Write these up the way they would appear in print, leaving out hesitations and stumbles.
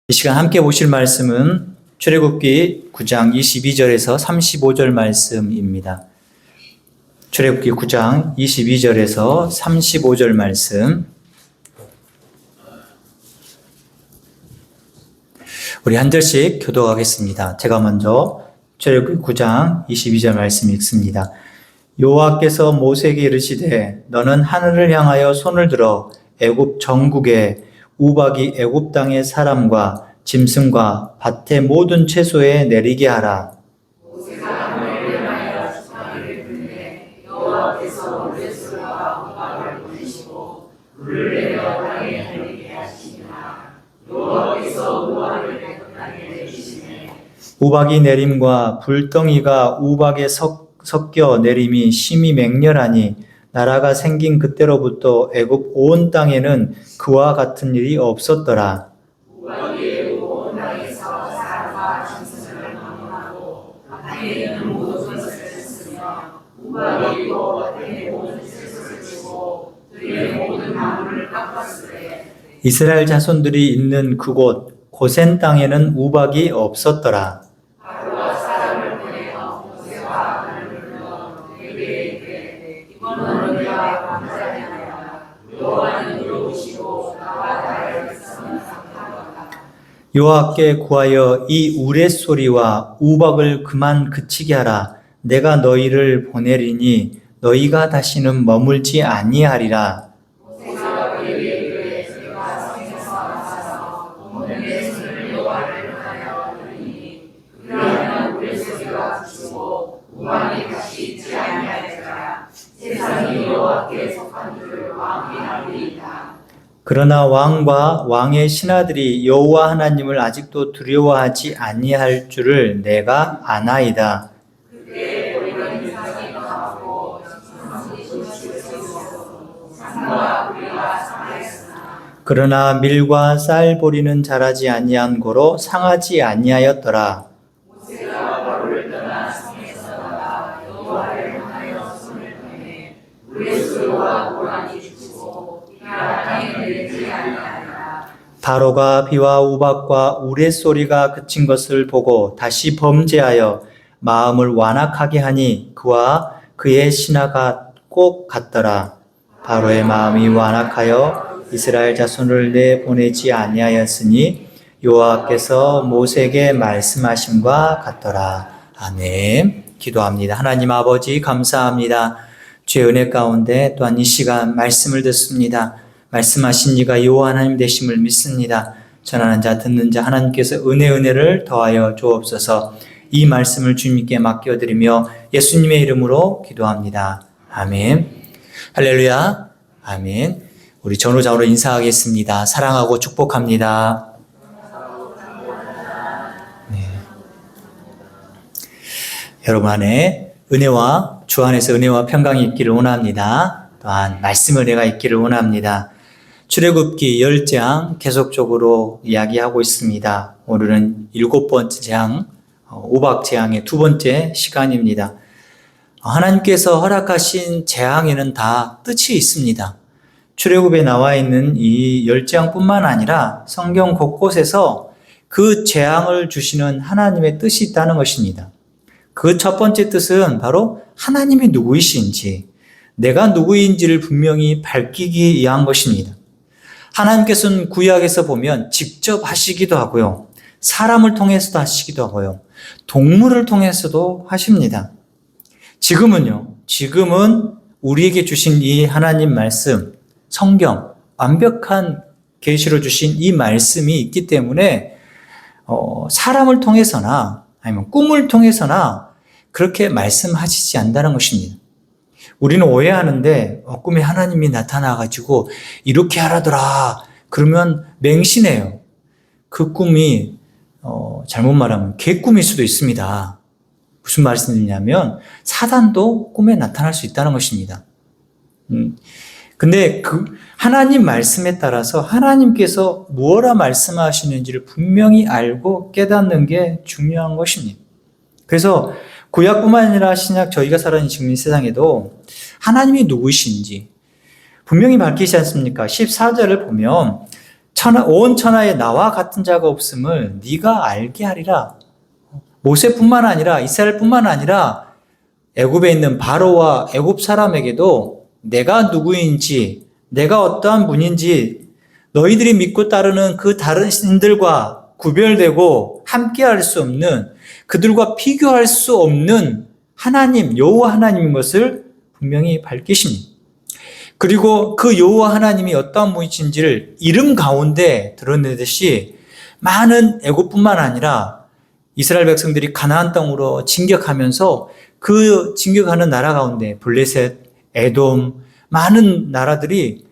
이 시간 함께 보실 말씀은 출애굽기 9장 22절에서 35절 말씀입니다. 출애굽기 9장 22절에서 35절 말씀. 우리 한 절씩 교독하겠습니다. 제가 먼저 출애굽기 9장 22절 말씀 읽습니다. 여호와께서 모세에게 이르시되 너는 하늘을 향하여 손을 들어 애굽 전국에 우박이 애굽 땅의 사람과 짐승과 밭의 모든 채소에 내리게 하라. 모세가 하늘을 향하여 지팡이를 들매 여호와께서 우레소와 우박을 보내시고 불을 내려 땅에 내리게 하시니라. 여호와께서 우박을 애굽 땅에 내리시매 우박이 내림과 불덩이가 우박에 섞여 내림이 심히 맹렬하니 나라가 생긴 그때로부터 애굽 온 땅에는 그와 같은 일이 없었더라. 우박이 애굽 온 땅에서 사람과 짐승을 방문하고 밭에 있는 모든 것을 쓰며 우박이 또 밭의 모든 채소를 치고 들의 모든 나무를 깎았으되 이스라엘 자손들이 있는 그곳 고센 땅에는 우박이 없었더라. 바로가 사람을 보내어 모세와 아론을 불러 내게 이르되 이번은 우리가 범죄하였나이다. 여호와는 이루시고 나와 나의 백성은 상하도다. 여호와께 구하여 이 우레소리와 우박을 그만 그치게 하라. 내가 너희를 보내리니 너희가 다시는 머물지 아니하리라. 모세가 그에게 이르되 내가 성에서 나가서 오늘 내 손을 여호와를 향하여 드리니 그러면 우레소리가 그치고 우박이 다시 있지 아니하리라. 세상이 여호와께 속한 줄 왕이 알리이다. 그러나 왕과 왕의 신하들이 여호와 하나님을 아직도 두려워하지 아니할 줄을 내가 아나이다. 그때 우리는 이상이 강하고 짐승이 조치를 세우고 산과 우리가 상하였으나 그러나 밀과 쌀 보리는 자라지 아니한 고로 상하지 아니하였더라. 모세가 바로를 떠나 성에서 나가 여호와를 향하여 손을 보내 우레소리와 우박이 죽고 비가 땅에 내리지 아니하리라. 바로가 비와 우박과 우레소리가 그친 것을 보고 다시 범죄하여 마음을 완악하게 하니 그와 그의 신하가 꼭 같더라. 바로의 마음이 완악하여 이스라엘 자손을 내보내지 아니하였으니 여호와께서 모세에게 말씀하심과 같더라. 아멘. 기도합니다. 하나님 아버지 감사합니다. 주의 은혜 가운데 또한 이 시간 말씀을 듣습니다. 말씀하신 이가 여호와 하나님 되심을 믿습니다. 전하는 자 듣는 자 하나님께서 은혜를 더하여 주옵소서. 이 말씀을 주님께 맡겨드리며 예수님의 이름으로 기도합니다. 아멘. 할렐루야. 아멘. 우리 전후장으로 인사하겠습니다. 사랑하고 축복합니다. 네. 여러분 안에 은혜와 주 안에서 은혜와 평강이 있기를 원합니다. 또한 말씀 은혜가 있기를 원합니다. 출애굽기 10장 계속적으로 이야기하고 있습니다. 오늘은 7번째 장, 우박 재앙의 두 번째 시간입니다. 하나님께서 허락하신 재앙에는 다 뜻이 있습니다. 출애굽에 나와 있는 이 10장뿐만 아니라 성경 곳곳에서 그 재앙을 주시는 하나님의 뜻이 있다는 것입니다. 그 첫 번째 뜻은 바로 하나님이 누구이신지, 내가 누구인지를 분명히 밝히기 위한 것입니다. 하나님께서는 구약에서 보면 직접 하시기도 하고요. 사람을 통해서도 하시기도 하고요. 동물을 통해서도 하십니다. 지금은 우리에게 주신 이 하나님 말씀, 성경, 완벽한 계시로 주신 이 말씀이 있기 때문에 사람을 통해서나 아니면 꿈을 통해서나 그렇게 말씀하시지 않는다는 것입니다. 우리는 오해하는데 꿈에 하나님이 나타나가지고 이렇게 하라더라 그러면 맹신해요. 그 꿈이 잘못 말하면 개꿈일 수도 있습니다. 무슨 말씀이냐면 사단도 꿈에 나타날 수 있다는 것입니다. 근데 그 하나님 말씀에 따라서 하나님께서 무엇라 말씀하시는지를 분명히 알고 깨닫는 게 중요한 것입니다. 그래서 구약뿐만 아니라 신약 저희가 살아있는 지금 이 세상에도 하나님이 누구신지 분명히 밝히지 않습니까? 14절을 보면 온 천하에 나와 같은 자가 없음을 네가 알게 하리라. 모세뿐만 아니라 이스라엘뿐만 아니라 애굽에 있는 바로와 애굽 사람에게도 내가 누구인지, 내가 어떠한 분인지 너희들이 믿고 따르는 그 다른 신들과 구별되고 함께할 수 없는, 그들과 비교할 수 없는 하나님, 여호와 하나님인 것을 분명히 밝히십니다. 그리고 그 여호와 하나님이 어떠한 분이신지를 이름 가운데 드러내듯이 많은 애굽뿐만 아니라 이스라엘 백성들이 가나안 땅으로 진격하면서 그 진격하는 나라 가운데 블레셋, 에돔, 많은 나라들이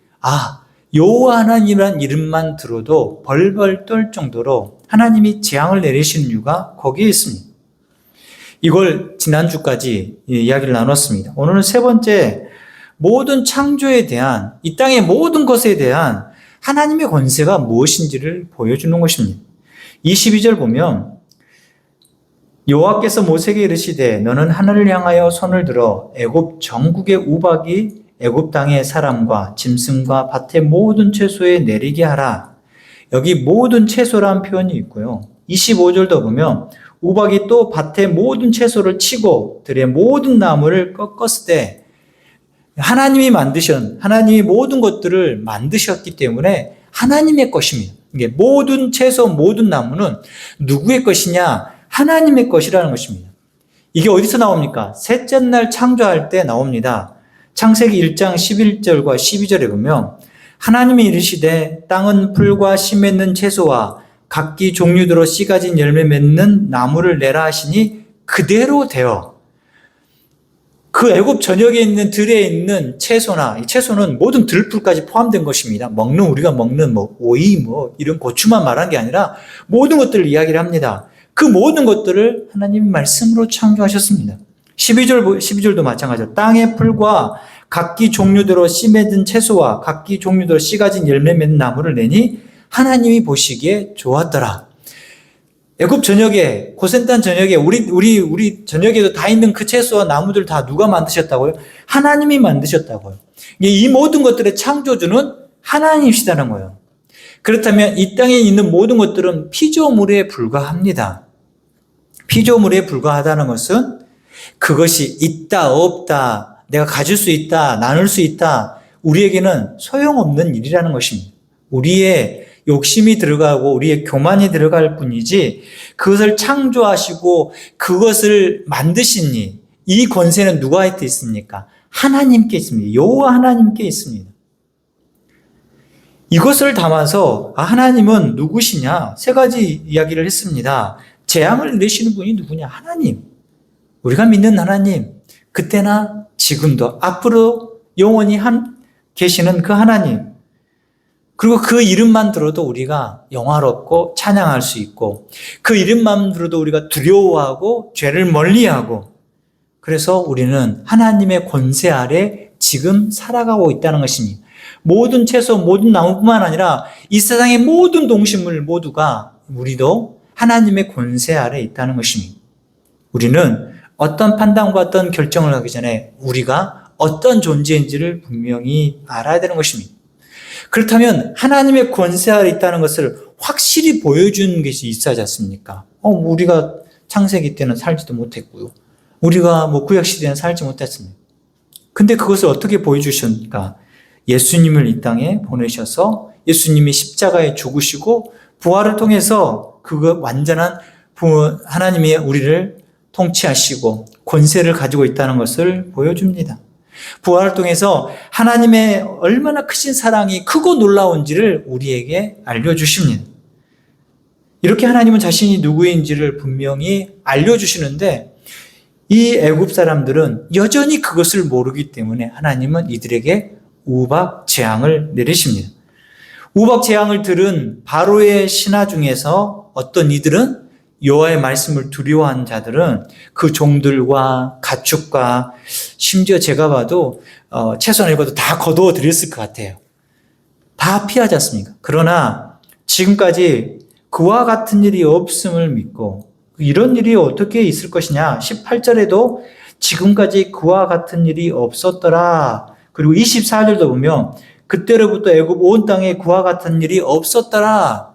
여호와 하나님이라는 이름만 들어도 벌벌 떨 정도로 하나님이 재앙을 내리시는 이유가 거기에 있습니다. 이걸 지난주까지 이야기를 나눴습니다. 오늘은 세 번째, 모든 창조에 대한, 이 땅의 모든 것에 대한 하나님의 권세가 무엇인지를 보여주는 것입니다. 22절 보면 여호와께서 모세에게 이르시되 너는 하늘을 향하여 손을 들어 애굽 전국의 우박이 애굽 땅의 사람과 짐승과 밭의 모든 채소에 내리게 하라. 여기 모든 채소라는 표현이 있고요. 25절도 보면 우박이 또 밭의 모든 채소를 치고 들의 모든 나무를 꺾었을 때 하나님이 모든 것들을 만드셨기 때문에 하나님의 것입니다. 이게 모든 채소, 모든 나무는 누구의 것이냐? 하나님의 것이라는 것입니다. 이게 어디서 나옵니까? 셋째 날 창조할 때 나옵니다. 창세기 1장 11절과 12절에 보면 하나님이 이르시되 땅은 풀과 씨 맺는 채소와 각기 종류대로 씨 가진 열매 맺는 나무를 내라 하시니 그대로 되어 그 애굽 전역에 있는 들에 있는 채소나 이 채소는 모든 들풀까지 포함된 것입니다. 우리가 먹는 오이 이런 고추만 말한 게 아니라 모든 것들을 이야기를 합니다. 그 모든 것들을 하나님 말씀으로 창조하셨습니다. 12절도 마찬가지로 땅의 풀과 각기 종류대로 씨 맺은 채소와 각기 종류대로 씨 가진 열매 맺는 나무를 내니 하나님이 보시기에 좋았더라. 애굽 전역에, 고센 땅 전역에, 우리 전역에도 다 있는 그 채소와 나무들 다 누가 만드셨다고요? 하나님이 만드셨다고요. 이 모든 것들의 창조주는 하나님이시다는 거예요. 그렇다면 이 땅에 있는 모든 것들은 피조물에 불과합니다. 피조물에 불과하다는 것은 그것이 있다, 없다, 내가 가질 수 있다, 나눌 수 있다, 우리에게는 소용없는 일이라는 것입니다. 우리의 욕심이 들어가고 우리의 교만이 들어갈 뿐이지 그것을 창조하시고 그것을 만드신 이 권세는 누구한테 있습니까? 하나님께 있습니다. 여호와 하나님께 있습니다. 이것을 담아서 하나님은 누구시냐? 세 가지 이야기를 했습니다. 재앙을 내시는 분이 누구냐? 하나님. 우리가 믿는 하나님. 그때나 지금도 앞으로 영원히 계시는 그 하나님. 그리고 그 이름만 들어도 우리가 영화롭고 찬양할 수 있고 그 이름만 들어도 우리가 두려워하고 죄를 멀리하고 그래서 우리는 하나님의 권세 아래 지금 살아가고 있다는 것입니다. 모든 채소, 모든 나무뿐만 아니라 이 세상의 모든 동식물 모두가 우리도 하나님의 권세 아래 있다는 것입니다. 우리는 어떤 판단과 어떤 결정을 하기 전에 우리가 어떤 존재인지를 분명히 알아야 되는 것입니다. 그렇다면 하나님의 권세 아래 있다는 것을 확실히 보여주는 것이 있어야지 않습니까? 우리가 창세기 때는 살지도 못했고요. 우리가 구약시대는 살지 못했습니다. 근데 그것을 어떻게 보여주셨습니까? 예수님을 이 땅에 보내셔서 예수님이 십자가에 죽으시고 부활을 통해서 그거 완전한 하나님이 우리를 통치하시고 권세를 가지고 있다는 것을 보여줍니다. 부활을 통해서 하나님의 얼마나 크신 사랑이 크고 놀라운지를 우리에게 알려주십니다. 이렇게 하나님은 자신이 누구인지를 분명히 알려주시는데 이 애굽 사람들은 여전히 그것을 모르기 때문에 하나님은 이들에게 우박 재앙을 내리십니다. 우박 재앙을 들은 바로의 신하 중에서 어떤 이들은 여호와의 말씀을 두려워하는 자들은 그 종들과 가축과 심지어 제가 봐도 최소한 읽어도 다 거두어 드렸을 것 같아요. 다 피하지 않습니까? 그러나 지금까지 그와 같은 일이 없음을 믿고 이런 일이 어떻게 있을 것이냐 18절에도 지금까지 그와 같은 일이 없었더라. 그리고 24절도 보면 그때로부터 애굽 온 땅에 그와 같은 일이 없었더라.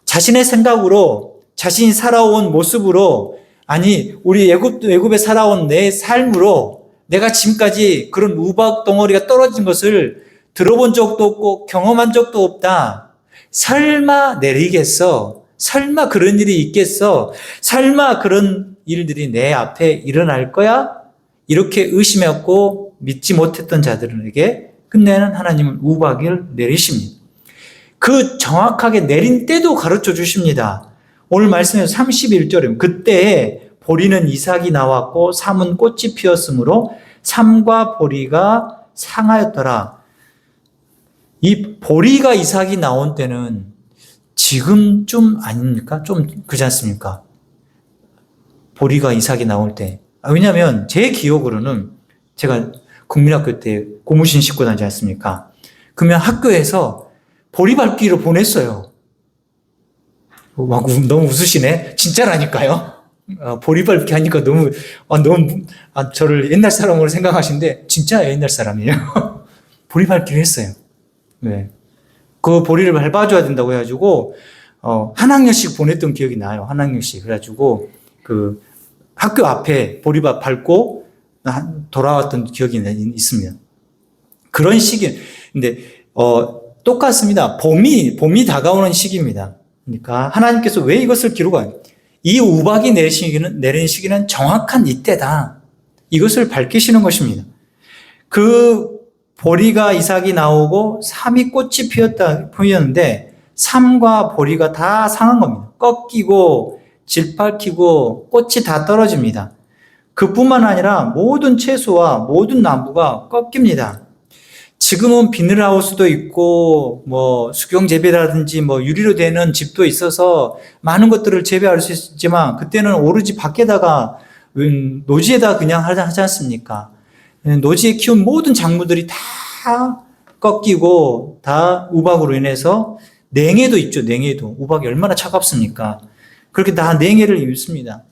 자신의 생각으로, 자신이 살아온 모습으로, 아니 우리 애굽에 살아온 내 삶으로 내가 지금까지 그런 우박 덩어리가 떨어진 것을 들어본 적도 없고 경험한 적도 없다. 설마 내리겠어? 설마 그런 일이 있겠어? 설마 그런 일들이 내 앞에 일어날 거야? 이렇게 의심했고 믿지 못했던 자들에게 끝내는 하나님은 우박을 내리십니다. 그 정확하게 내린 때도 가르쳐 주십니다. 오늘 말씀에서 31절에 그때 보리는 이삭이 나왔고 삼은 꽃이 피었으므로 삼과 보리가 상하였더라. 이 보리가 이삭이 나온 때는 지금쯤 아닙니까? 좀 그렇지 않습니까? 보리가 이삭이 나올 때. 왜냐하면 제 기억으로는 제가 국민학교 때 고무신 신고 다니지 않습니까? 그러면 학교에서 보리밟기로 보냈어요. 막 너무 웃으시네. 진짜라니까요. 보리밟기 하니까 너무 저를 옛날 사람으로 생각하시는데 진짜 옛날 사람이에요. 보리밟기를 했어요. 네. 그 보리를 밟아줘야 된다고 해가지고 한 학년씩 보냈던 기억이 나요. 한 학년씩. 그래가지고 그 학교 앞에 보리밥 밟고 돌아왔던 기억이 있습니다. 그런 시기. 근데 똑같습니다. 봄이 다가오는 시기입니다. 그러니까 하나님께서 왜 이것을 기록한 이 우박이 내리는 시기는 정확한 이때다. 이것을 밝히시는 것입니다. 그 보리가 이삭이 나오고 삼이 꽃이 피었는데 삼과 보리가 다 상한 겁니다. 꺾이고 질밟히고 꽃이 다 떨어집니다. 그뿐만 아니라 모든 채소와 모든 나무가 꺾입니다. 지금은 비닐하우스도 있고 수경 재배라든지 유리로 되는 집도 있어서 많은 것들을 재배할 수 있지만 그때는 오로지 밖에다가 노지에다 그냥 하지 않습니까? 노지에 키운 모든 작물들이 다 꺾이고 다 우박으로 인해서 냉해도 있죠. 냉해도. 우박이 얼마나 차갑습니까? 그렇게 다 냉해를 입습니다.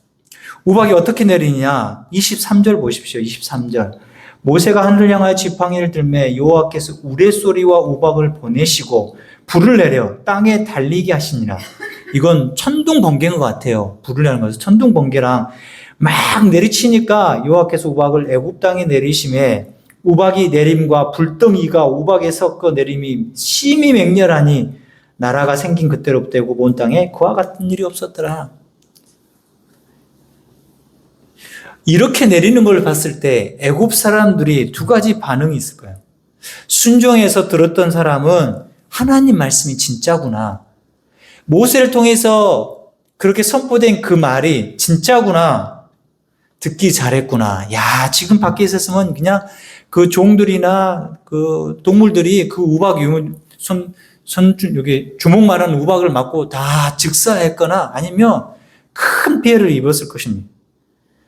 우박이 어떻게 내리냐? 23절 보십시오. 23절. 모세가 하늘을 향하여 지팡이를 들매 여호와께서 우레소리와 우박을 보내시고 불을 내려 땅에 달리게 하시니라. 이건 천둥 번개인 것 같아요. 불을 내는 것은 천둥 번개랑 막 내리치니까 여호와께서 우박을 애굽 땅에 내리심에 우박이 내림과 불덩이가 우박에 섞어 내림이 심히 맹렬하니 나라가 생긴 그때로부터 애굽 온 땅에 그와 같은 일이 없었더라. 이렇게 내리는 걸 봤을 때 애굽 사람들이 두 가지 반응이 있을 거예요. 순종해서 들었던 사람은 하나님 말씀이 진짜구나. 모세를 통해서 그렇게 선포된 그 말이 진짜구나. 듣기 잘했구나. 야, 지금 밖에 있었으면 그냥 그 종들이나 그 동물들이 그 우박 여기 주먹만한 우박을 맞고 다 즉사했거나 아니면 큰 피해를 입었을 것입니다.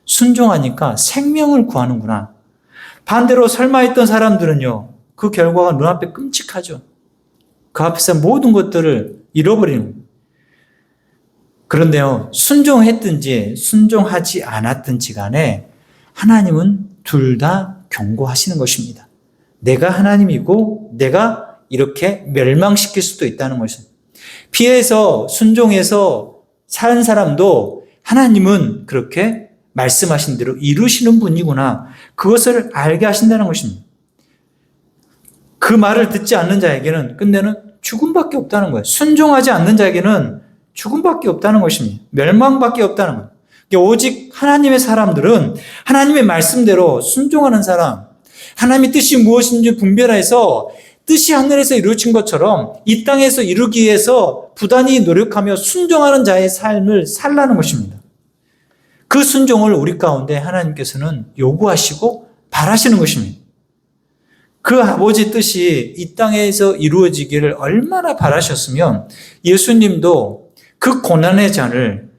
순종하니까 생명을 구하는구나. 반대로 설마했던 사람들은요, 그 결과가 눈앞에 끔찍하죠. 그 앞에서 모든 것들을 잃어버리는 거예요. 그런데요, 순종했든지 순종하지 않았든지 간에 하나님은 둘 다 경고하시는 것입니다. 내가 하나님이고 내가 이렇게 멸망시킬 수도 있다는 것입니다. 피해서 순종해서 사는 사람도 하나님은 그렇게 말씀하신 대로 이루시는 분이구나. 그것을 알게 하신다는 것입니다. 그 말을 듣지 않는 자에게는 끝내는 죽음밖에 없다는 거예요. 순종하지 않는 자에게는 죽음밖에 없다는 것입니다. 멸망밖에 없다는 거예요. 오직 하나님의 사람들은 하나님의 말씀대로 순종하는 사람, 하나님의 뜻이 무엇인지 분별해서 뜻이 하늘에서 이루어진 것처럼 이 땅에서 이루기 위해서 부단히 노력하며 순종하는 자의 삶을 살라는 것입니다. 그 순종을 우리 가운데 하나님께서는 요구하시고 바라시는 것입니다. 그 아버지 뜻이 이 땅에서 이루어지기를 얼마나 바라셨으면 예수님도 그 고난의 잔을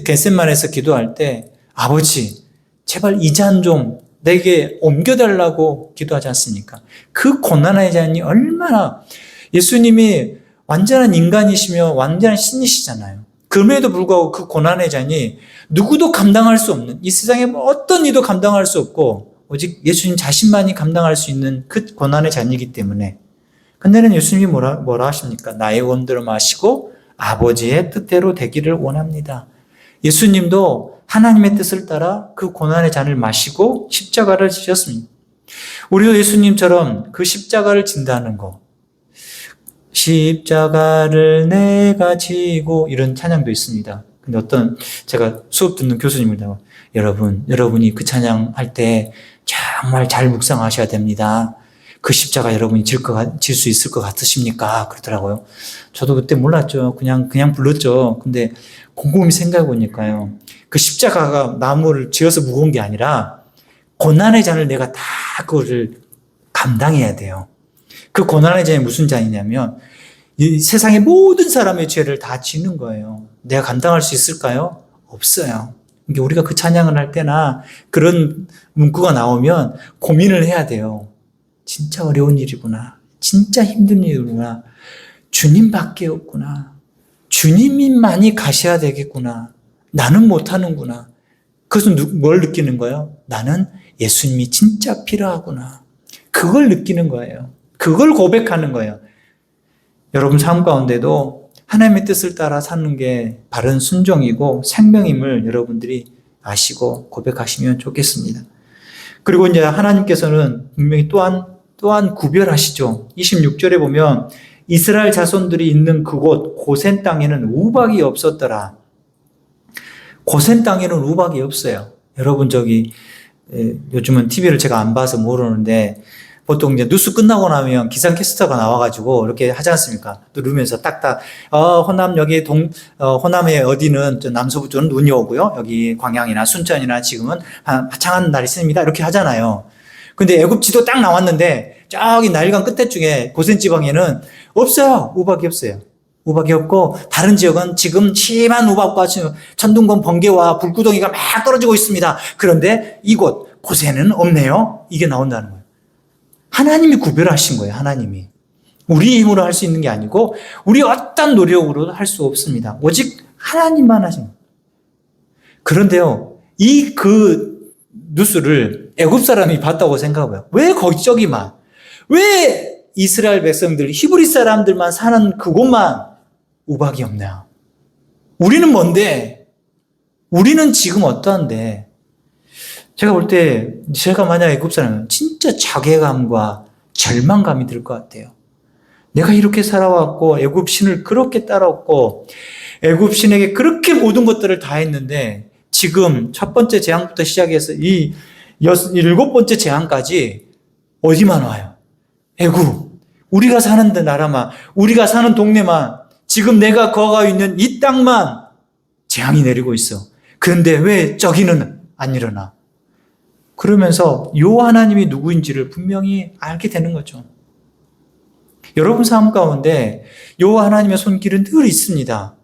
겟세마네에서 기도할 때 아버지 제발 이 잔 좀 내게 옮겨달라고 기도하지 않습니까? 그 고난의 잔이 얼마나 예수님이 완전한 인간이시며 완전한 신이시잖아요. 그럼에도 불구하고 그 고난의 잔이 누구도 감당할 수 없는 이 세상에 어떤 이도 감당할 수 없고 오직 예수님 자신만이 감당할 수 있는 그 고난의 잔이기 때문에. 근데는 예수님이 뭐라 하십니까? 나의 원대로 마시고 아버지의 뜻대로 되기를 원합니다. 예수님도 하나님의 뜻을 따라 그 고난의 잔을 마시고 십자가를 지셨습니다. 우리도 예수님처럼 그 십자가를 진다는 거. 십자가를 내가 지고 이런 찬양도 있습니다. 근데 제가 수업 듣는 교수님입니다. 여러분이 그 찬양할 때 정말 잘 묵상하셔야 됩니다. 그 십자가 여러분이 질 수 있을 것 같으십니까? 그러더라고요. 저도 그때 몰랐죠. 그냥 불렀죠. 근데 곰곰이 생각해 보니까요. 그 십자가가 나무를 지어서 무거운 게 아니라 고난의 잔을 내가 다 그거를 감당해야 돼요. 그 고난의 잔이 무슨 잔이냐면 이 세상의 모든 사람의 죄를 다 지는 거예요. 내가 감당할 수 있을까요? 없어요. 그러니까 우리가 그 찬양을 할 때나 그런 문구가 나오면 고민을 해야 돼요. 진짜 어려운 일이구나. 진짜 힘든 일이구나. 주님밖에 없구나. 주님만이 가셔야 되겠구나. 나는 못하는구나. 그것은 뭘 느끼는 거예요? 나는 예수님이 진짜 필요하구나. 그걸 느끼는 거예요. 그걸 고백하는 거예요. 여러분 삶 가운데도 하나님의 뜻을 따라 사는 게 바른 순종이고 생명임을 여러분들이 아시고 고백하시면 좋겠습니다. 그리고 이제 하나님께서는 분명히 또한 구별하시죠. 26절에 보면 이스라엘 자손들이 있는 그곳 고센 땅에는 우박이 없었더라. 고센 땅에는 우박이 없어요. 여러분 요즘은 TV를 제가 안 봐서 모르는데 보통 이제 뉴스 끝나고 나면 기상캐스터가 나와가지고 이렇게 하지 않습니까? 누르면서 딱딱, 호남 호남의 어디는 남서부 쪽은 눈이 오고요. 여기 광양이나 순천이나 지금은 화창한 날이 있습니다. 이렇게 하잖아요. 근데 애굽지도 딱 나왔는데 저기 나일강 끝에 중에 고센 지방에는 없어요. 우박이 없어요. 우박이 없고 다른 지역은 지금 심한 우박과 천둥권 번개와 불구덩이가 막 떨어지고 있습니다. 그런데 이곳 고센은 없네요. 이게 나온다는 거예요. 하나님이 구별하신 거예요. 하나님이. 우리 힘으로 할 수 있는 게 아니고 우리 어떤 노력으로도 할 수 없습니다. 오직 하나님만 하신 거예요. 그런데요. 그 뉴스를 애굽 사람이 봤다고 생각해봐요. 왜 저기만? 왜 이스라엘 백성들, 히브리 사람들만 사는 그곳만 우박이 없냐? 우리는 뭔데? 우리는 지금 어떠한데? 제가 볼 때 제가 만약 애굽 사람이면 진짜 자괴감과 절망감이 들 것 같아요. 내가 이렇게 살아왔고 애굽 신을 그렇게 따랐고 애굽 신에게 그렇게 모든 것들을 다 했는데 지금 첫 번째 재앙부터 시작해서 이 7번째 재앙까지 어디만 와요? 애굽. 우리가 사는 나라만, 우리가 사는 동네만, 지금 내가 거하고 있는 이 땅만 재앙이 내리고 있어. 그런데 왜 저기는 안 일어나? 그러면서 요 하나님이 누구인지를 분명히 알게 되는 거죠. 여러분 삶 가운데 요 하나님의 손길은 늘 있습니다.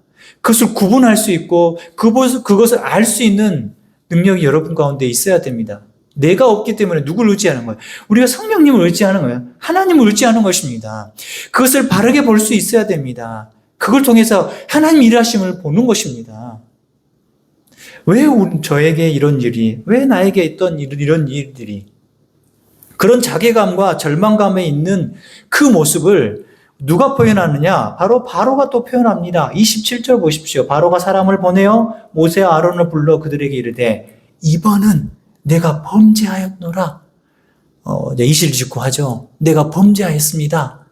그것을 구분할 수 있고 그것을 알 수 있는 능력이 여러분 가운데 있어야 됩니다. 내가 없기 때문에 누구를 의지하는 거예요? 우리가 성령님을 의지하는 거예요. 하나님을 의지하는 것입니다. 그것을 바르게 볼 수 있어야 됩니다. 그걸 통해서 하나님 일하심을 보는 것입니다. 왜 저에게 이런 일이, 왜 나에게 있던 이런 일들이, 그런 자괴감과 절망감에 있는 그 모습을 누가 표현하느냐? 바로 바로가 또 표현합니다. 27절 보십시오. 바로가 사람을 보내어 모세와 아론을 불러 그들에게 이르되 이번은 내가 범죄하였노라. 이제 이실 짓고 하죠. 내가 범죄하였습니다.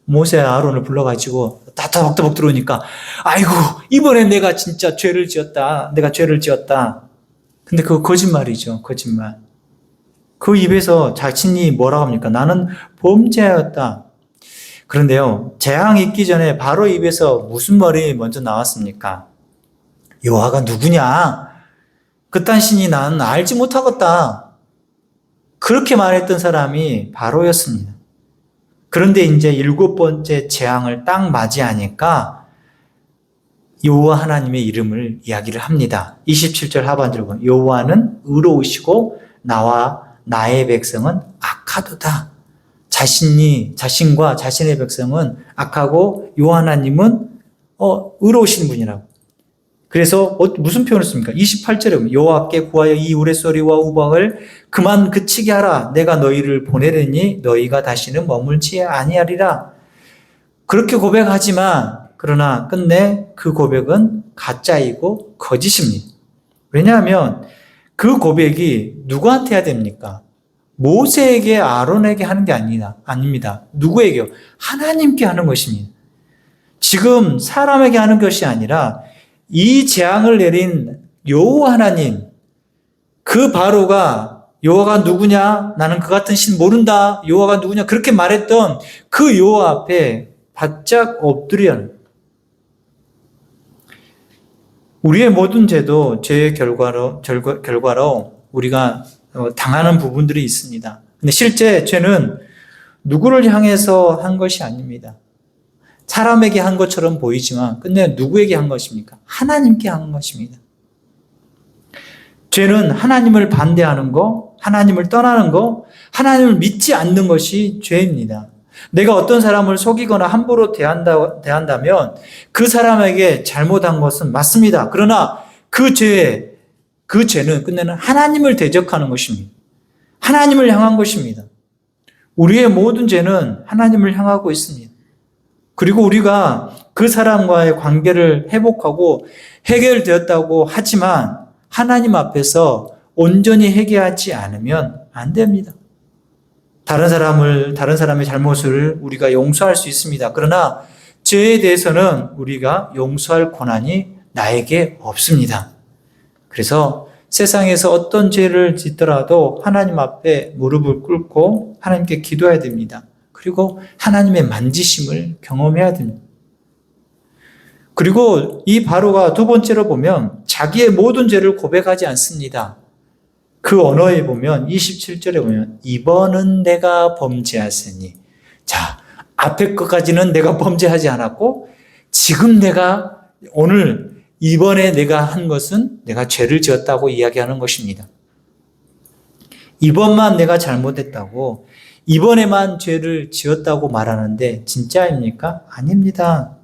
모세와 아론을 불러가지고 따박따박 들어오니까 아이고 이번에 내가 진짜 죄를 지었다. 내가 죄를 지었다. 근데 그거 거짓말이죠. 거짓말. 그 입에서 자신이 뭐라고 합니까? 나는 범죄하였다. 그런데요. 재앙이 있기 전에 바로 입에서 무슨 말이 먼저 나왔습니까? 여호와가 누구냐? 그딴 신이 나는 알지 못하겠다. 그렇게 말했던 사람이 바로였습니다. 그런데 이제 7번째 재앙을 딱 맞이하니까 여호와 하나님의 이름을 이야기를 합니다. 27절 하반절 보면 여호와는 의로우시고 나와 나의 백성은 악하도다. 자신과 자신의 백성은 악하고 여호와 하나님은 의로우신 분이라고. 그래서 무슨 표현을 씁니까? 28절에 보면 여호와께 구하여 이 우레소리와 우박을 그만 그치게 하라. 내가 너희를 보내려니 너희가 다시는 머물지 아니하리라. 그렇게 고백하지만 그러나 끝내 그 고백은 가짜이고 거짓입니다. 왜냐하면 그 고백이 누구한테 해야 됩니까? 모세에게 아론에게 하는 게 아닙니다. 누구에게요? 하나님께 하는 것입니다. 지금 사람에게 하는 것이 아니라 이 재앙을 내린 여호와 하나님, 그 바로가 여호와가 누구냐? 나는 그 같은 신 모른다. 여호와가 누구냐? 그렇게 말했던 그 여호와 앞에 바짝 엎드려야 우리의 모든 죄도 죄의 결과로 우리가 당하는 부분들이 있습니다. 근데 실제 죄는 누구를 향해서 한 것이 아닙니다. 사람에게 한 것처럼 보이지만 끝내 누구에게 한 것입니까? 하나님께 한 것입니다. 죄는 하나님을 반대하는 거, 하나님을 떠나는 거, 하나님을 믿지 않는 것이 죄입니다. 내가 어떤 사람을 속이거나 함부로 대한다면 그 사람에게 잘못한 것은 맞습니다. 그러나 그 죄는 끝내는 하나님을 대적하는 것입니다. 하나님을 향한 것입니다. 우리의 모든 죄는 하나님을 향하고 있습니다. 그리고 우리가 그 사람과의 관계를 회복하고 해결되었다고 하지만 하나님 앞에서 온전히 회개하지 않으면 안 됩니다. 다른 사람의 잘못을 우리가 용서할 수 있습니다. 그러나 죄에 대해서는 우리가 용서할 권한이 나에게 없습니다. 그래서 세상에서 어떤 죄를 짓더라도 하나님 앞에 무릎을 꿇고 하나님께 기도해야 됩니다. 그리고 하나님의 만지심을 경험해야 됩니다. 그리고 이 바로가 두 번째로 보면 자기의 모든 죄를 고백하지 않습니다. 그 언어에 보면 27절에 보면 이번은 내가 범죄하였으니, 자, 앞에 것까지는 내가 범죄하지 않았고 지금 이번에 내가 한 것은 내가 죄를 지었다고 이야기하는 것입니다. 이번만 내가 잘못했다고, 이번에만 죄를 지었다고 말하는데 진짜입니까? 아닙니다.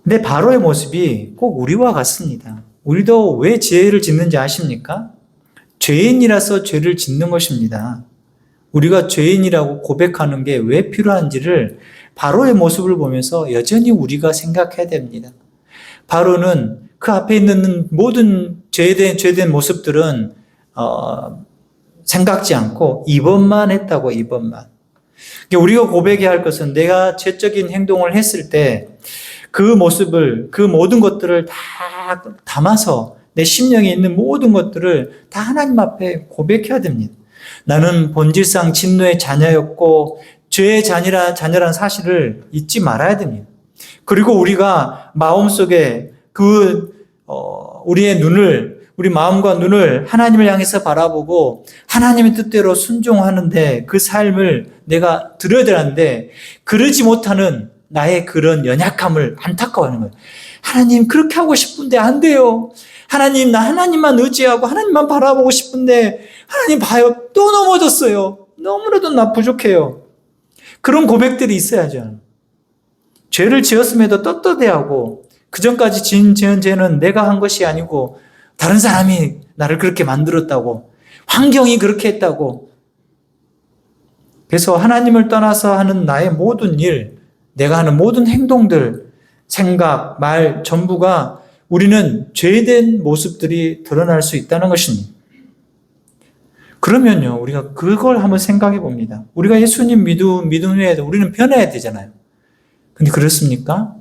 근데 바로의 모습이 꼭 우리와 같습니다. 우리도 왜 죄를 짓는지 아십니까? 죄인이라서 죄를 짓는 것입니다. 우리가 죄인이라고 고백하는 게 왜 필요한지를 바로의 모습을 보면서 여전히 우리가 생각해야 됩니다. 바로는 그 앞에 있는 모든 죄된 모습들은 생각지 않고 이번만 했다고, 이번만. 우리가 고백해야 할 것은 내가 죄적인 행동을 했을 때 그 모습을, 그 모든 것들을 다 담아서 내 심령에 있는 모든 것들을 다 하나님 앞에 고백해야 됩니다. 나는 본질상 진노의 자녀였고 죄의 자녀라는 사실을 잊지 말아야 됩니다. 그리고 우리가 마음속에 우리 마음과 눈을 하나님을 향해서 바라보고 하나님의 뜻대로 순종하는데 그 삶을 내가 들어야 되는데 그러지 못하는 나의 그런 연약함을 안타까워하는 거예요. 하나님 그렇게 하고 싶은데 안 돼요. 하나님 나 하나님만 의지하고 하나님만 바라보고 싶은데 하나님 봐요. 또 넘어졌어요. 너무나도 나 부족해요. 그런 고백들이 있어야죠. 죄를 지었음에도 떳떳해하고 그전까지 지은 죄는 내가 한 것이 아니고 다른 사람이 나를 그렇게 만들었다고, 환경이 그렇게 했다고. 그래서 하나님을 떠나서 하는 나의 모든 일, 내가 하는 모든 행동들, 생각, 말 전부가 우리는 죄된 모습들이 드러날 수 있다는 것입니다. 그러면요, 우리가 그걸 한번 생각해 봅니다. 우리가 예수님 믿음 후에 우리는 변해야 되잖아요. 근데 그렇습니까?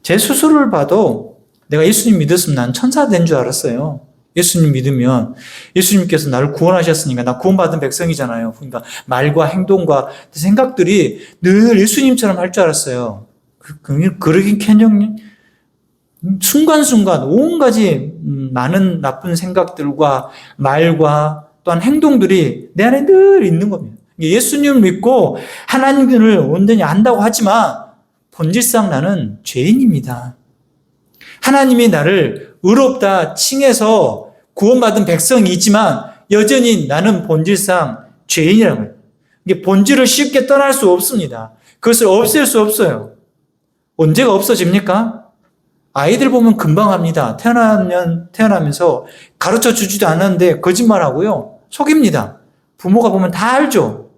제 스스로를 봐도 내가 예수님 믿었으면 난 천사 된 줄 알았어요. 예수님 믿으면 예수님께서 나를 구원하셨으니까 나 구원받은 백성이잖아요. 그러니까 말과 행동과 생각들이 늘 예수님처럼 할 줄 알았어요. 그러긴커녕 순간순간 온갖 많은 나쁜 생각들과 말과 또한 행동들이 내 안에 늘 있는 겁니다. 예수님을 믿고 하나님을 온전히 안다고 하지만 본질상 나는 죄인입니다. 하나님이 나를 의롭다 칭해서 구원받은 백성이지만 여전히 나는 본질상 죄인이라고 해요. 이게 본질을 쉽게 떠날 수 없습니다. 그것을 없앨 수 없어요. 언제가 없어집니까? 아이들 보면 금방 합니다. 태어나면서 가르쳐 주지도 않았는데 거짓말하고요. 속입니다. 부모가 보면 다 알죠.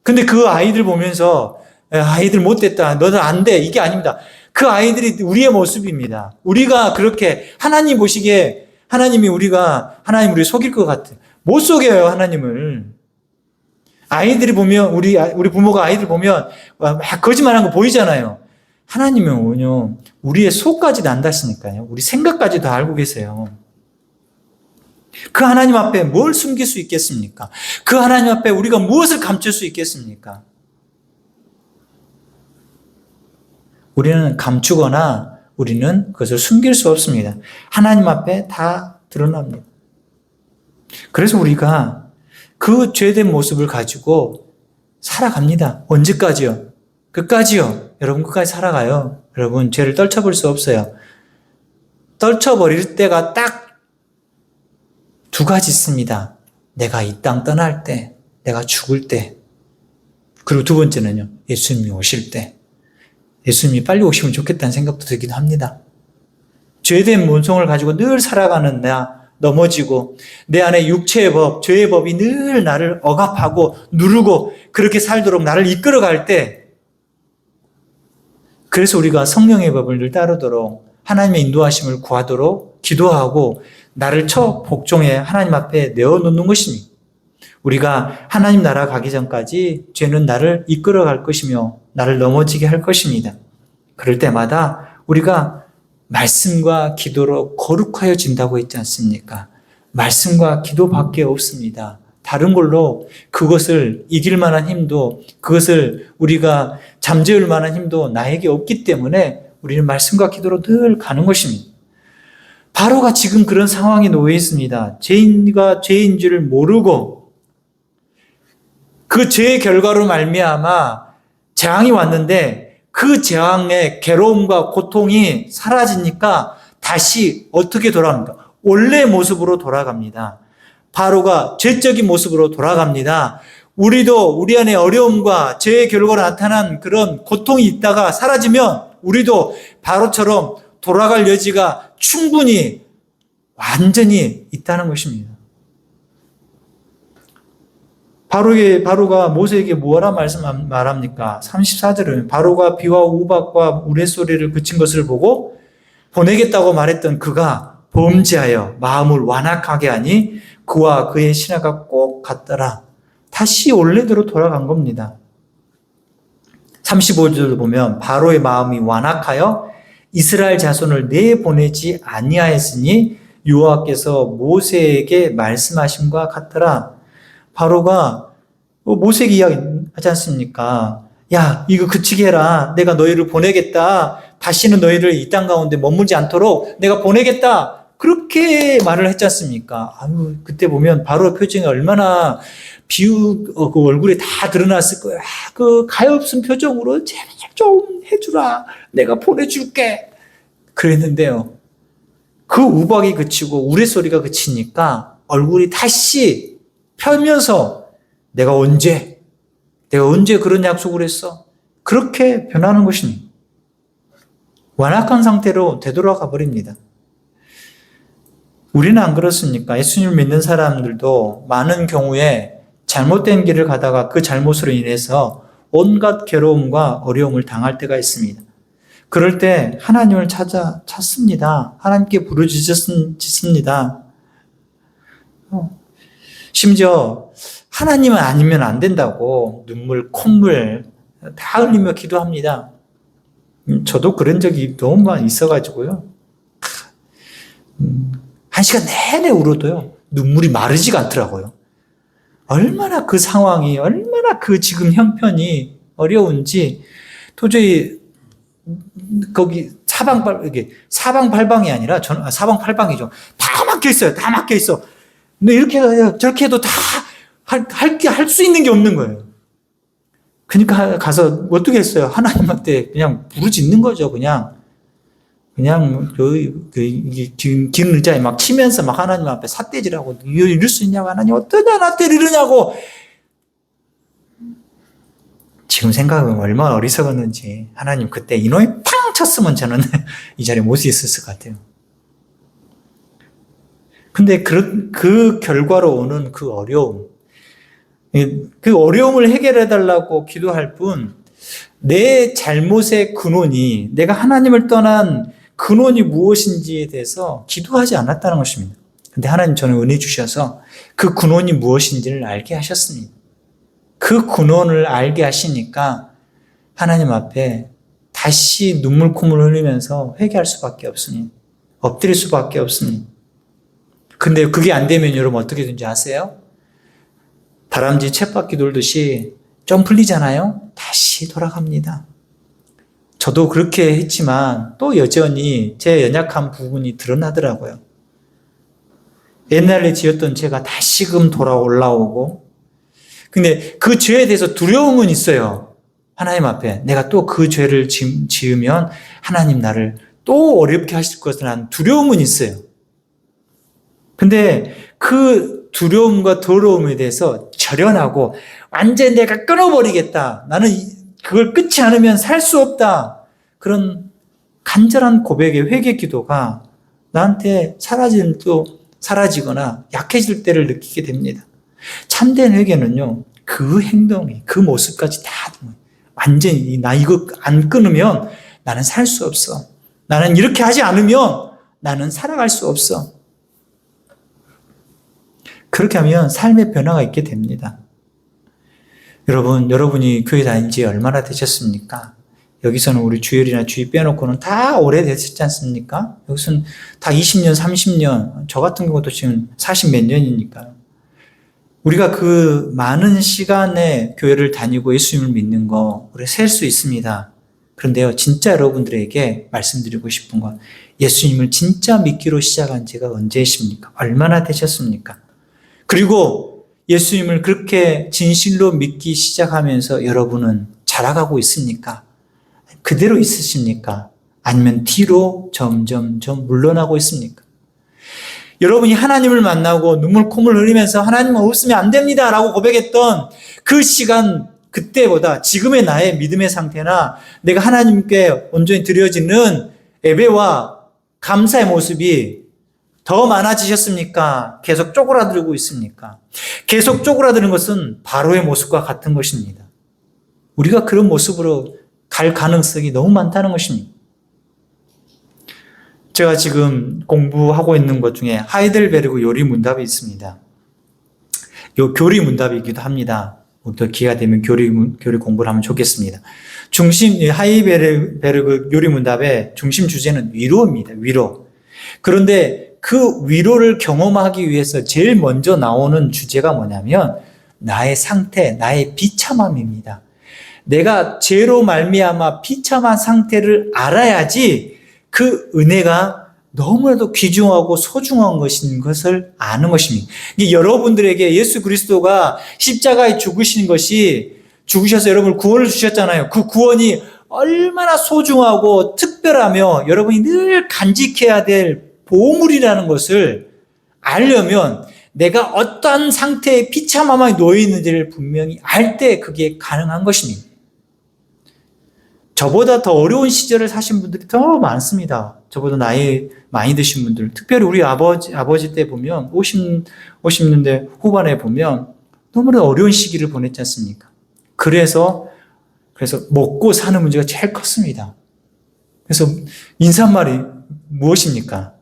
근데 그 아이들 보면서 아이들 못됐다. 너는 안 돼. 이게 아닙니다. 그 아이들이 우리의 모습입니다. 우리가 그렇게 하나님 보시기에 하나님 우리 속일 것 같아요. 못 속여요, 하나님을. 아이들이 보면, 우리 부모가 아이들 보면 막 거짓말한 거 보이잖아요. 하나님은요, 우리의 속까지도 안다시니까요. 우리 생각까지 다 알고 계세요. 그 하나님 앞에 뭘 숨길 수 있겠습니까? 그 하나님 앞에 우리가 무엇을 감출 수 있겠습니까? 우리는 감추거나 우리는 그것을 숨길 수 없습니다. 하나님 앞에 다 드러납니다. 그래서 우리가 그 죄된 모습을 가지고 살아갑니다. 언제까지요? 끝까지요. 여러분 끝까지 살아가요. 여러분 죄를 떨쳐볼 수 없어요. 떨쳐버릴 때가 딱 두 가지 있습니다. 내가 이 땅 떠날 때, 내가 죽을 때, 그리고 두 번째는요. 예수님이 오실 때. 예수님이 빨리 오시면 좋겠다는 생각도 들긴 합니다. 죄된 본성을 가지고 늘 살아가는 나, 넘어지고 내 안에 육체의 법, 죄의 법이 늘 나를 억압하고 누르고 그렇게 살도록 나를 이끌어갈 때, 그래서 우리가 성령의 법을 늘 따르도록 하나님의 인도하심을 구하도록 기도하고 나를 복종해 하나님 앞에 내어놓는 것입니다. 우리가 하나님 나라 가기 전까지 죄는 나를 이끌어갈 것이며 나를 넘어지게 할 것입니다. 그럴 때마다 우리가 말씀과 기도로 거룩하여진다고 했지 않습니까? 말씀과 기도밖에 없습니다. 다른 걸로 그것을 이길 만한 힘도, 그것을 우리가 잠재울 만한 힘도 나에게 없기 때문에 우리는 말씀과 기도로 늘 가는 것입니다. 바로가 지금 그런 상황에 놓여 있습니다. 죄인과 죄인 줄을 모르고 그 죄의 결과로 말미암아 재앙이 왔는데 그 재앙의 괴로움과 고통이 사라지니까 다시 어떻게 돌아갑니까? 원래의 모습으로 돌아갑니다. 바로가 죄적인 모습으로 돌아갑니다. 우리도 우리 안에 어려움과 죄의 결과로 나타난 그런 고통이 있다가 사라지면 우리도 바로처럼 돌아갈 여지가 충분히 완전히 있다는 것입니다. 바로가 모세에게 뭐라 말합니까? 34절은 바로가 비와 우박과 우레소리를 그친 것을 보고 보내겠다고 말했던 그가 범죄하여 마음을 완악하게 하니 그와 그의 신하가 꼭 같더라. 다시 원래대로 돌아간 겁니다. 35절을 보면 바로의 마음이 완악하여 이스라엘 자손을 내보내지 아니하였으니 여호와께서 모세에게 말씀하심과 같더라. 바로가 모세에게 이야기하지 않습니까? 야, 이거 그치게 해라. 내가 너희를 보내겠다. 다시는 너희를 이 땅 가운데 머물지 않도록 내가 보내겠다. 그렇게 말을 했지 않습니까? 아유, 그때 보면 바로의 표정이 얼마나 그 얼굴에 다 드러났을 거야. 그 가엾은 표정으로 제발 좀 해주라. 내가 보내줄게. 그랬는데요. 그 우박이 그치고 우레소리가 그치니까 얼굴이 다시 펴면서 내가 언제 그런 약속을 했어? 그렇게 변하는 것입니다. 완악한 상태로 되돌아가 버립니다. 우리는 안 그렇습니까? 예수님을 믿는 사람들도 많은 경우에 잘못된 길을 가다가 그 잘못으로 인해서 온갖 괴로움과 어려움을 당할 때가 있습니다. 그럴 때 하나님을 찾습니다. 하나님께 부르짖습니다. 심지어 하나님은 아니면 안 된다고 눈물, 콧물 다 흘리며 기도합니다. 저도 그런 적이 너무 많이 있어가지고요. 1시간 내내 울어도요. 눈물이 마르지가 않더라고요. 얼마나 그 상황이, 얼마나 그 지금 형편이 어려운지 도저히 거기 사방팔방이 아니라 사방팔방이죠. 다 막혀있어요. 다 막혀있어. 근데 이렇게 해도 저렇게 해도 다 할 수 있는 게 없는 거예요. 그러니까 가서 어떻게 했어요? 하나님한테 그냥 부르짖는 거죠. 그냥 긴 의자에 막 치면서 막 하나님 앞에 삿대질하고 이럴 수 있냐고 하나님 어떠냐 나한테 이러냐고. 지금 생각하면 얼마나 어리석었는지 하나님 그때 이놈이 팡 쳤으면 저는 이 자리에 못 있었을 것 같아요. 근데 그 결과로 오는 그 어려움, 그 어려움을 해결해달라고 기도할 뿐, 내 잘못의 근원이, 내가 하나님을 떠난 근원이 무엇인지에 대해서 기도하지 않았다는 것입니다. 근데 하나님 저는 은혜 주셔서 그 근원이 무엇인지를 알게 하셨습니다. 그 근원을 알게 하시니까 하나님 앞에 다시 눈물 콧물 흘리면서 회개할 수밖에 없으니, 엎드릴 수밖에 없으니. 근데 그게 안 되면 여러분 어떻게 되는지 아세요? 다람쥐 쳇바퀴 돌듯이 좀 풀리잖아요? 다시 돌아갑니다. 저도 그렇게 했지만 또 여전히 제 연약한 부분이 드러나더라고요. 옛날에 지었던 죄가 다시금 올라오고, 근데 그 죄에 대해서 두려움은 있어요. 하나님 앞에 내가 또 그 죄를 지으면 하나님 나를 또 어렵게 하실 것이라는 두려움은 있어요. 근데 그 두려움과 더러움에 대해서 절연하고 완전히 내가 끊어버리겠다. 나는 그걸 끊지 않으면 살 수 없다. 그런 간절한 고백의 회개 기도가 나한테 사라지거나 약해질 때를 느끼게 됩니다. 참된 회개는요, 그 행동이, 그 모습까지 다 완전히 나 이거 안 끊으면 나는 살 수 없어. 나는 이렇게 하지 않으면 나는 살아갈 수 없어. 그렇게 하면 삶의 변화가 있게 됩니다. 여러분이 교회 다닌 지 얼마나 되셨습니까? 여기서는 우리 주일이나 주일 빼놓고는 다 오래되셨지 않습니까? 여기서는 다 20년, 30년, 저 같은 경우도 지금 40 몇 년이니까요. 우리가 그 많은 시간에 교회를 다니고 예수님을 믿는 거 우리 셀 수 있습니다. 그런데요, 진짜 여러분들에게 말씀드리고 싶은 건 예수님을 진짜 믿기로 시작한 지가 언제이십니까? 얼마나 되셨습니까? 그리고 예수님을 그렇게 진실로 믿기 시작하면서 여러분은 자라가고 있습니까? 그대로 있으십니까? 아니면 뒤로 점점 물러나고 있습니까? 여러분이 하나님을 만나고 눈물 콧물 흘리면서 하나님은 없으면 안 됩니다 라고 고백했던 그 시간, 그때보다 지금의 나의 믿음의 상태나 내가 하나님께 온전히 드려지는 예배와 감사의 모습이 더 많아지셨습니까? 계속 쪼그라들고 있습니까? 계속 쪼그라드는 것은 바로의 모습과 같은 것입니다. 우리가 그런 모습으로 갈 가능성이 너무 많다는 것입니다. 제가 지금 공부하고 있는 것 중에 하이델베르그 요리 문답이 있습니다. 요 교리 문답이기도 합니다. 또 기회가 되면 교리 공부를 하면 좋겠습니다. 하이델베르그 요리 문답의 중심 주제는 위로입니다. 위로. 그런데 그 위로를 경험하기 위해서 제일 먼저 나오는 주제가 뭐냐면 나의 상태, 나의 비참함입니다. 내가 죄로 말미암아 비참한 상태를 알아야지 그 은혜가 너무나도 귀중하고 소중한 것인 것을 아는 것입니다. 여러분들에게 예수 그리스도가 십자가에 죽으셔서 여러분을 구원을 주셨잖아요. 그 구원이 얼마나 소중하고 특별하며 여러분이 늘 간직해야 될 보물이라는 것을 알려면 내가 어떤 상태의 비참함에 놓여 있는지를 분명히 알 때 그게 가능한 것입니다. 저보다 더 어려운 시절을 사신 분들이 더 많습니다. 저보다 나이 많이 드신 분들, 특별히 우리 아버지 때 보면 50년대 후반에 보면 너무나 어려운 시기를 보냈지 않습니까? 그래서 먹고 사는 문제가 제일 컸습니다. 그래서 인사말이 무엇입니까?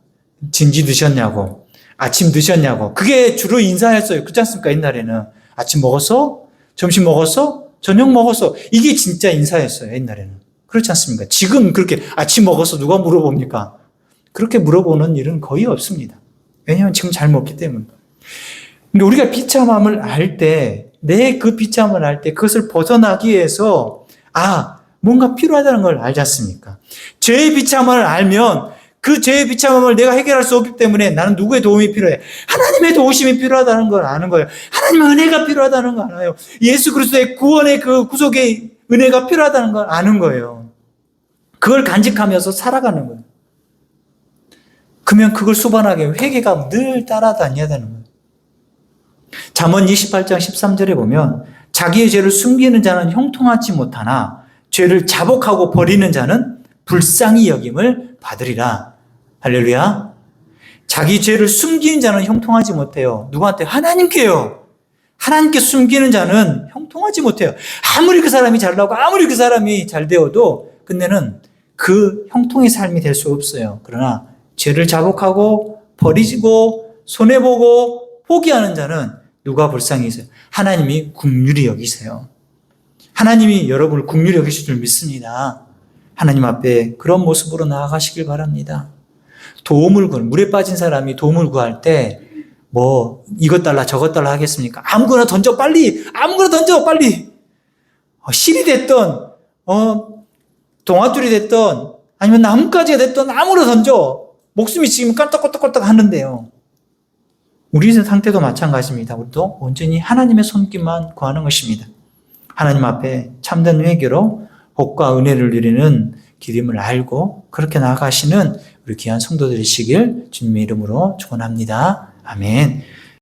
진지 드셨냐고, 아침 드셨냐고. 그게 주로 인사였어요. 그렇지 않습니까? 옛날에는 아침 먹었어? 점심 먹었어? 저녁 먹었어? 이게 진짜 인사였어요. 옛날에는. 그렇지 않습니까? 지금 그렇게 아침 먹었어? 누가 물어봅니까? 그렇게 물어보는 일은 거의 없습니다. 왜냐하면 지금 잘 먹기 때문에. 근데 우리가 비참함을 알 때, 내 그 비참함을 알 때 그것을 벗어나기 위해서 뭔가 필요하다는 걸 알지 않습니까? 죄의 비참함을 알면 그 죄의 비참함을 내가 해결할 수 없기 때문에 나는 누구의 도움이 필요해? 하나님의 도우심이 필요하다는 걸 아는 거예요. 하나님의 은혜가 필요하다는 걸 알아요. 예수 그리스도의 구원의 그 구속의 은혜가 필요하다는 걸 아는 거예요. 그걸 간직하면서 살아가는 거예요. 그러면 그걸 수반하게 회개가 늘 따라다녀야 되는 거예요. 잠언 28장 13절에 보면 자기의 죄를 숨기는 자는 형통하지 못하나 죄를 자복하고 버리는 자는 불쌍히 여김을 받으리라. 할렐루야. 자기 죄를 숨기는 자는 형통하지 못해요. 누구한테? 하나님께요. 하나님께 숨기는 자는 형통하지 못해요. 아무리 그 사람이 잘나고 아무리 그 사람이 잘 되어도 끝내는 그 형통의 삶이 될 수 없어요. 그러나 죄를 자복하고 버리고 손해보고 포기하는 자는 누가 불쌍히 여기세요? 하나님이 긍휼히 여기세요. 하나님이 여러분을 긍휼히 여기실 줄 믿습니다. 하나님 앞에 그런 모습으로 나아가시길 바랍니다. 물에 빠진 사람이 도움을 구할 때 이것 달라 저것 달라 하겠습니까? 아무거나 던져 빨리. 실이 됐던 동아줄이 됐던 아니면 나뭇가지가 됐던 아무거나 던져. 목숨이 지금 깜떡깜떡 하는데요. 우리 상태도 마찬가지입니다. 우리도 온전히 하나님의 손길만 구하는 것입니다. 하나님 앞에 참된 회개로 복과 은혜를 누리는 길임을 알고 그렇게 나아가시는 우리 귀한 성도들이시길 주님의 이름으로 축원합니다. 아멘.